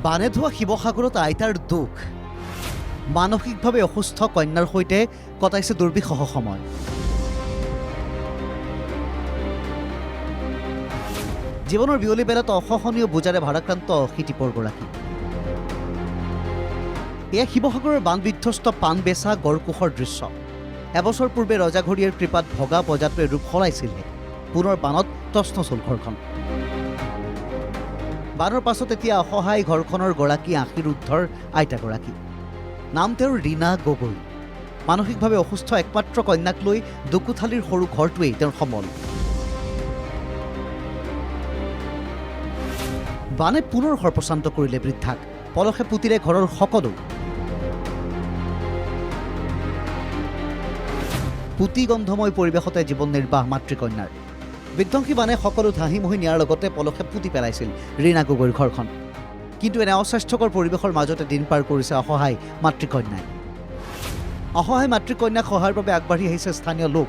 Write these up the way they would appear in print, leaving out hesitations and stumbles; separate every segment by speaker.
Speaker 1: বানে ধোৱা শিৱসাগৰত আইতাৰ দুখ মানসিকভাৱে অসুস্থ কন্যাৰ সৈতে কটাইছে দুৰ্বিষহ সময়। জীৱনৰ বিয়লি বেলাত অসহনীয় বোজাৰে ভাৰাক্ৰান্ত অশীতিপৰগৰাকী। এয়া শিৱসাগৰৰ বানবিধ্বস্ত পাণ বেচা গড়কোষৰ দৃশ্য। এবছৰ পূৰ্বে ৰজাঘৰীয়াৰ কৃপাত ভগা প্ৰজাটোৱে ৰূপ সলাইছিলে। পুনৰ বানত তছনছল ঘৰখন। বানৰ পাছত এতিয়া অসহায় ঘৰখনৰ গৰাকী আশীৰুদ্ধৰ আইতাগৰাকী। নাম তেওঁৰ ৰীনা গগৈ। মানসিকভাৱে অসুস্থ একমাত্ৰ কন্যাক লৈ দুকোঠালিৰ সৰু ঘৰটোৱেই তেওঁৰ সমল। বানে পুনৰ সৰ্পশান্ত কৰিলে বৃদ্ধাক। পলসে পুতিলে ঘৰৰ সকলো। পুতি গন্ধময় পৰিৱেশতে জীৱন নিৰ্বাহ মাতৃকন্যাৰ। বিধ্বংসী বানে সকলো ধাহি মহি নিয়াৰ লগতে পলসে পুতি পেলাইছিল ৰীনা গগৈৰ ঘৰখন। কিন্তু এনে অস্বাস্থ্যকৰ পৰিৱেশৰ মাজতে দিন পাৰ কৰিছে অসহায় মাতৃকন্যাই। অসহায় মাতৃকন্যাক সহায়ৰ বাবে আগবাঢ়ি আহিছে স্থানীয় লোক।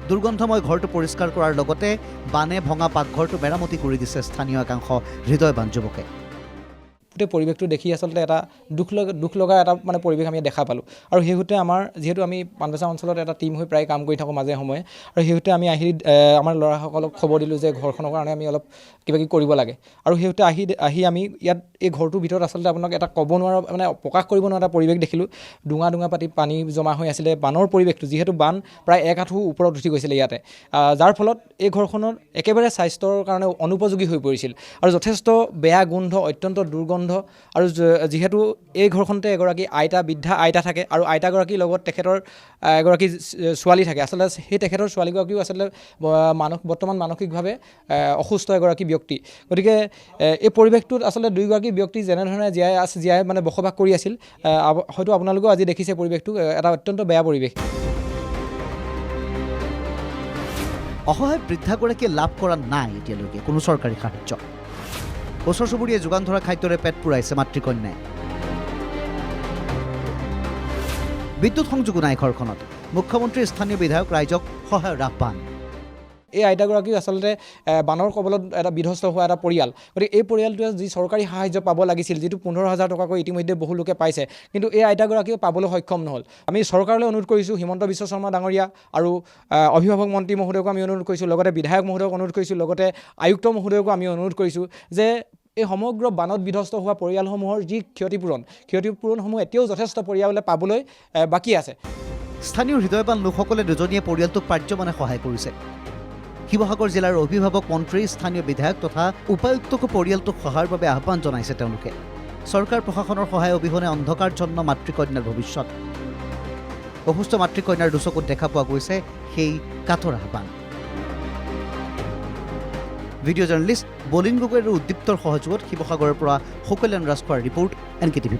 Speaker 1: দুৰ্গন্ধময় ঘৰটো পৰিষ্কাৰ কৰাৰ লগতে বানে ভঙা পাকঘৰটো মেৰামতি কৰি দিছে স্থানীয় একাংশ হৃদয়বান যুৱকে।
Speaker 2: গোটেই পৰিৱেশটো দেখি আচলতে এটা দুখ লগা এটা পৰিৱেশ আমি দেখা পালোঁ। আৰু সেইসূত্ৰে আমাৰ যিহেতু আমি পাণবেচা অঞ্চলত এটা টীম হৈ প্ৰায় কাম কৰি থাকোঁ মাজে সময়ে, আৰু সেইসূত্ৰে আমি আহি আমাৰ ল'ৰাসকলক খবৰ দিলোঁ যে ঘৰখনৰ কাৰণে আমি অলপ কিবা কিবি কৰিব লাগে। আৰু সেইসূত্ৰে আহি আমি ইয়াত এই ঘৰটোৰ ভিতৰত আচলতে আপোনাক এটা ক'ব নোৱাৰা প্ৰকাশ কৰিব নোৱাৰা এটা পৰিৱেশ দেখিলোঁ। ডুঙা পাতি পানী জমা হৈ আছিলে। বানৰ পৰিৱেশটো যিহেতু বান প্ৰায় 1 আঁঠু ওপৰত উঠি গৈছিলে ইয়াতে, যাৰ ফলত এই ঘৰখনৰ একেবাৰে স্বাস্থ্যৰ কাৰণে অনুপযোগী হৈ পৰিছিল আৰু যথেষ্ট বেয়া গোন্ধ, অত্যন্ত দুৰ্গন্ধ। আৰু যিহেতু এই ঘৰখনতে এগৰাকী বৃদ্ধা আইতা থাকে আৰু আইতাগৰাকীৰ লগত তেখেতৰ এগৰাকী ছোৱালী থাকে। আচলতে সেই তেখেতৰ ছোৱালীগৰাকীও আচলতে বৰ্তমান মানসিকভাৱে অসুস্থ এগৰাকী ব্যক্তি। গতিকে এই পৰিৱেশটোত আচলতে দুয়োগৰাকী ব্যক্তি যেনেধৰণে জীয়াই বসবাস কৰি আছিল, হয়তো আপোনালোকেও আজি দেখিছে পৰিৱেশটো এটা অত্যন্ত বেয়া পৰিৱেশ।
Speaker 1: অসহায় বৃদ্ধাগৰাকীয়ে লাভ কৰা নাই এতিয়ালৈকে কোনো চৰকাৰী সাহায্য। ওচৰ চুবুৰীয়ে যোগান ধৰা খাদ্যৰে পেট পুৰাইছে মাতৃকন্যাই। বিদ্যুৎ সংযোগো নাই ঘৰখনত। মুখ্যমন্ত্ৰীৰ স্থানীয় বিধায়ক ৰাইজক সহায়ৰ আহ্বান।
Speaker 2: এই আইতাগৰাকীও আচলতে বানৰ কবলত এটা বিধ্বস্ত হোৱা এটা পৰিয়াল। গতিকে এই পৰিয়ালটোৱে যি চৰকাৰী সাহায্য পাব লাগিছিল, যিটো 15,000 টকাকৈ ইতিমধ্যে বহু লোকে পাইছে, কিন্তু এই আইতাগৰাকীও পাবলৈ সক্ষম নহ'ল। আমি চৰকাৰলৈ অনুৰোধ কৰিছোঁ, হিমন্ত বিশ্ব শৰ্মা ডাঙৰীয়া আৰু অভিভাৱক মন্ত্ৰী মহোদয়কো আমি অনুৰোধ কৰিছোঁ, লগতে বিধায়ক মহোদয়ক অনুৰোধ কৰিছোঁ, লগতে আয়ুক্ত মহোদয়কো আমি অনুৰোধ কৰিছোঁ যে এই সমগ্ৰ বানত বিধ্বস্ত হোৱা পৰিয়ালসমূহৰ যি ক্ষতিপূৰণসমূহ এতিয়াও যথেষ্ট পৰিয়ালে পাবলৈ বাকী আছে।
Speaker 1: স্থানীয় হৃদয়বান লোকসকলে দুজনীয়া পৰিয়ালটোক পাৰ্যমানে সহায় কৰিছে। শিৱসাগৰ জিলাৰ অভিভাৱক মন্ত্ৰী, স্থানীয় বিধায়ক তথা উপায়ুক্তকো পৰিয়ালটোক সহায়ৰ বাবে আহ্বান জনাইছে তেওঁলোকে। চৰকাৰ প্ৰশাসনৰ সহায় অবিহনে অন্ধকাৰজন্ম মাতৃকন্যাৰ ভৱিষ্যত। অসুস্থ মাতৃকন্যাৰ দুচকুত দেখা পোৱা গৈছে সেই কাতৰ আহ্বান। ভিডিঅ' জাৰ্নেলিষ্ট বলিন গগৈ আৰু উদ্দীপ্তৰ সহযোগত শিৱসাগৰৰ পৰা সুকল্যাণ ৰাজখোৱাৰ ৰিপৰ্ট NKTV+।